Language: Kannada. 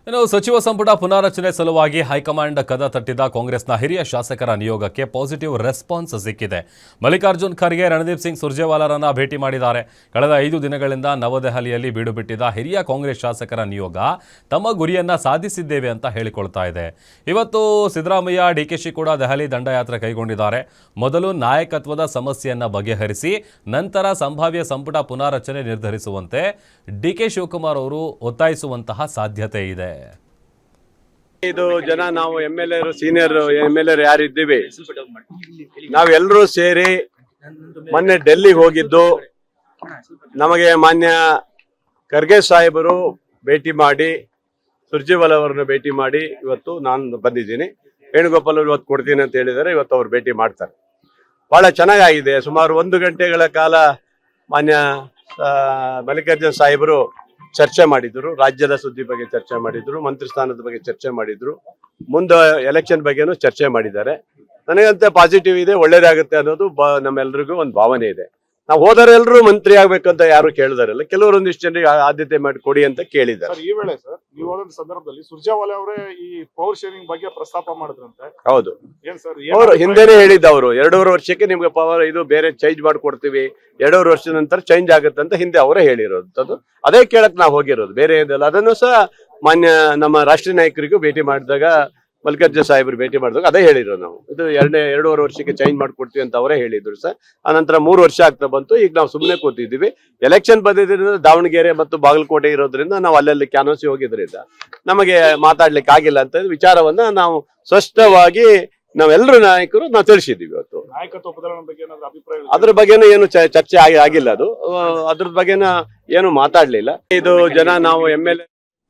ಇನ್ನು ಸಚಿವ ಸಂಪುಟ ಪುನಾರಚನೆ ಸಲುವಾಗಿ ಹೈಕಮಾಂಡ್ ಕದ ತಟ್ಟಿದ ಕಾಂಗ್ರೆಸ್ನ ಹಿರಿಯ ಶಾಸಕರ ನಿಯೋಗಕ್ಕೆ ಪಾಸಿಟಿವ್ ರೆಸ್ಪಾನ್ಸ್ ಸಿಕ್ಕಿದೆ. ಮಲ್ಲಿಕಾರ್ಜುನ್ ಖರ್ಗೆ ರಣದೀಪ್ ಸಿಂಗ್ ಸುರ್ಜೇವಾಲಾರನ್ನ ಭೇಟಿ ಮಾಡಿದ್ದಾರೆ. ಕಳೆದ 5 ದಿನಗಳಿಂದ ನವದೆಹಲಿಯಲ್ಲಿ ಬೀಡುಬಿಟ್ಟಿದ್ದ ಹಿರಿಯ ಕಾಂಗ್ರೆಸ್ ಶಾಸಕರ ನಿಯೋಗ ತಮ್ಮ ಗುರಿಯನ್ನ ಸಾಧಿಸಿದ್ದೇವೆ ಅಂತ ಹೇಳಿಕೊಳ್ತಾ ಇದೆ. ಇವತ್ತು ಸಿದ್ದರಾಮಯ್ಯ, ಡಿಕೆಶಿ ಕೂಡ ದೆಹಲಿ ದಂಡಯಾತ್ರೆ ಕೈಗೊಂಡಿದ್ದಾರೆ. ಮೊದಲು ನಾಯಕತ್ವದ ಸಮಸ್ಯೆಯನ್ನ ಬಗೆಹರಿಸಿ ನಂತರ ಸಂಭಾವ್ಯ ಸಂಪುಟ ಪುನಾರಚನೆ ನಿರ್ಧರಿಸುವಂತೆ ಡಿಕೆ ಶಿವಕುಮಾರ್ ಅವರು ಒತ್ತಾಯಿಸುವಂತಹ ಸಾಧ್ಯತೆ ಇದೆ. ಇದು ಜನ ನಾವು MLA ಸೀನಿಯರ್ MLA ಯಾರಿದ್ದೀವಿ ನಾವೆಲ್ಲರೂ ಸೇರಿ ಮೊನ್ನೆ ಡೆಲ್ಲಿಗೆ ಹೋಗಿದ್ದು ನಮಗೆ ಮಾನ್ಯ ಖರ್ಗೆ ಸಾಹೇಬರು ಭೇಟಿ ಮಾಡಿ ಸುರ್ಜೇವಾಲಾ ಅವರನ್ನು ಭೇಟಿ ಮಾಡಿ ಇವತ್ತು ನಾನು ಬಂದಿದ್ದೀನಿ. ವೇಣುಗೋಪಾಲ್ ಅವರು ಇವತ್ತು ಕೊಡ್ತೀನಿ ಅಂತ ಹೇಳಿದ್ದಾರೆ. ಇವತ್ತು ಅವ್ರು ಭೇಟಿ ಮಾಡ್ತಾರೆ. ಬಹಳ ಚೆನ್ನಾಗಿದೆ. ಸುಮಾರು 1 ಗಂಟೆಗಳ ಕಾಲ ಮಾನ್ಯ ಮಲ್ಲಿಕಾರ್ಜುನ್ ಸಾಹೇಬರು ಚರ್ಚೆ ಮಾಡಿದ್ರು. ರಾಜ್ಯದ ಸುದ್ದಿ ಬಗ್ಗೆ ಚರ್ಚೆ ಮಾಡಿದ್ರು, ಮಂತ್ರಿ ಸ್ಥಾನದ ಬಗ್ಗೆ ಚರ್ಚೆ ಮಾಡಿದ್ರು, ಮುಂದೆ ಎಲೆಕ್ಷನ್ ಬಗ್ಗೆನೂ ಚರ್ಚೆ ಮಾಡಿದ್ದಾರೆ. ನನಗಂತ ಪಾಸಿಟಿವ್ ಇದೆ, ಒಳ್ಳೇದಾಗುತ್ತೆ ಅನ್ನೋದು ನಮ್ಮೆಲ್ರಿಗೂ ಒಂದು ಭಾವನೆ ಇದೆ. ನಾವು ಹೋದರೆಲ್ಲರೂ ಮಂತ್ರಿ ಆಗ್ಬೇಕಂತ ಯಾರು ಕೇಳಿದಾರಲ್ಲ, ಕೆಲವರು ಒಂದಿಷ್ಟು ಜನರಿಗೆ ಆದ್ಯತೆ ಮಾಡಿ ಕೊಡಿ ಅಂತ ಕೇಳಿದ್ದಾರೆ. ಈ ವೇಳೆ ಸರ್ ನೀವು ಹೋದ ಸಂದರ್ಭದಲ್ಲಿ ಸುರ್ಜೇವಾಲಾ ಅವರೇ ಈ ಪವರ್ ಶೇರಿಂಗ್ ಬಗ್ಗೆ ಪ್ರಸ್ತಾಪ ಮಾಡಿದ್ರಂತೆ. ಹೌದು, ಏನ್ ಸರ್ ಅವರು ಹಿಂದೆನೆ ಹೇಳಿದ್ದವರು 2.5 ವರ್ಷಕ್ಕೆ ನಿಮ್ಗೆ ಪವರ್ ಇದು ಬೇರೆ ಚೇಂಜ್ ಮಾಡ್ಕೊಡ್ತೀವಿ, 2.5 ವರ್ಷದ ನಂತರ ಚೇಂಜ್ ಆಗುತ್ತೆ ಅಂತ ಹಿಂದೆ ಅವರೇ ಹೇಳಿರೋದು. ಅದೇ ಕೇಳಕ್ ನಾವು ಹೋಗಿರೋದು, ಬೇರೆ ಇದಲ್ಲ. ಅದನ್ನು ಸಹ ಮಾನ್ಯ ನಮ್ಮ ರಾಷ್ಟ್ರೀಯ ನಾಯಕರಿಗೂ ಭೇಟಿ ಮಾಡಿದಾಗ, ಮಲ್ಲಿಕಾರ್ಜುನ ಸಾಹೇಬರು ಭೇಟಿ ಮಾಡಿದಾಗ ಅದೇ ಹೇಳಿರೋ ನಾವು. ಇದು 2.5 ವರ್ಷಕ್ಕೆ ಚೇಂಜ್ ಮಾಡ್ಕೊಡ್ತೀವಿ ಅಂತ ಅವರೇ ಹೇಳಿದ್ರು ಸರ್. ಆನಂತರ 3 ವರ್ಷ ಆಗ್ತಾ ಬಂತು. ಈಗ ನಾವು ಸುಮ್ಮನೆ ಕೂತಿದ್ದೀವಿ. ಎಲೆಕ್ಷನ್ ಬಂದಿದ್ರಿಂದ ದಾವಣಗೆರೆ ಮತ್ತು ಬಾಗಲಕೋಟೆ ಇರೋದ್ರಿಂದ ನಾವು ಅಲ್ಲಲ್ಲಿ ಕ್ಯಾನ್ವಸಿ ಹೋಗಿದ್ರಿಂದ ನಮಗೆ ಮಾತಾಡ್ಲಿಕ್ಕೆ ಆಗಿಲ್ಲ ಅಂತ ವಿಚಾರವನ್ನ ನಾವು ಸ್ಪಷ್ಟವಾಗಿ ನಾವೆಲ್ಲರೂ ನಾಯಕರು ನಾವು ತಿಳಿಸಿದ್ದೀವಿ. ಇವತ್ತು ನಾಯಕತ್ವ ಬದಲಾವಣೆ ಬಗ್ಗೆ ಏನಾದ್ರು ಅಭಿಪ್ರಾಯ? ಅದ್ರ ಬಗ್ಗೆನೂ ಏನು ಚರ್ಚೆ ಆಗಿಲ್ಲ. ಅದ್ರ ಬಗ್ಗೆನ ಏನು ಮಾತಾಡ್ಲಿಲ್ಲ. ಇದು ಜನ ನಾವು MLA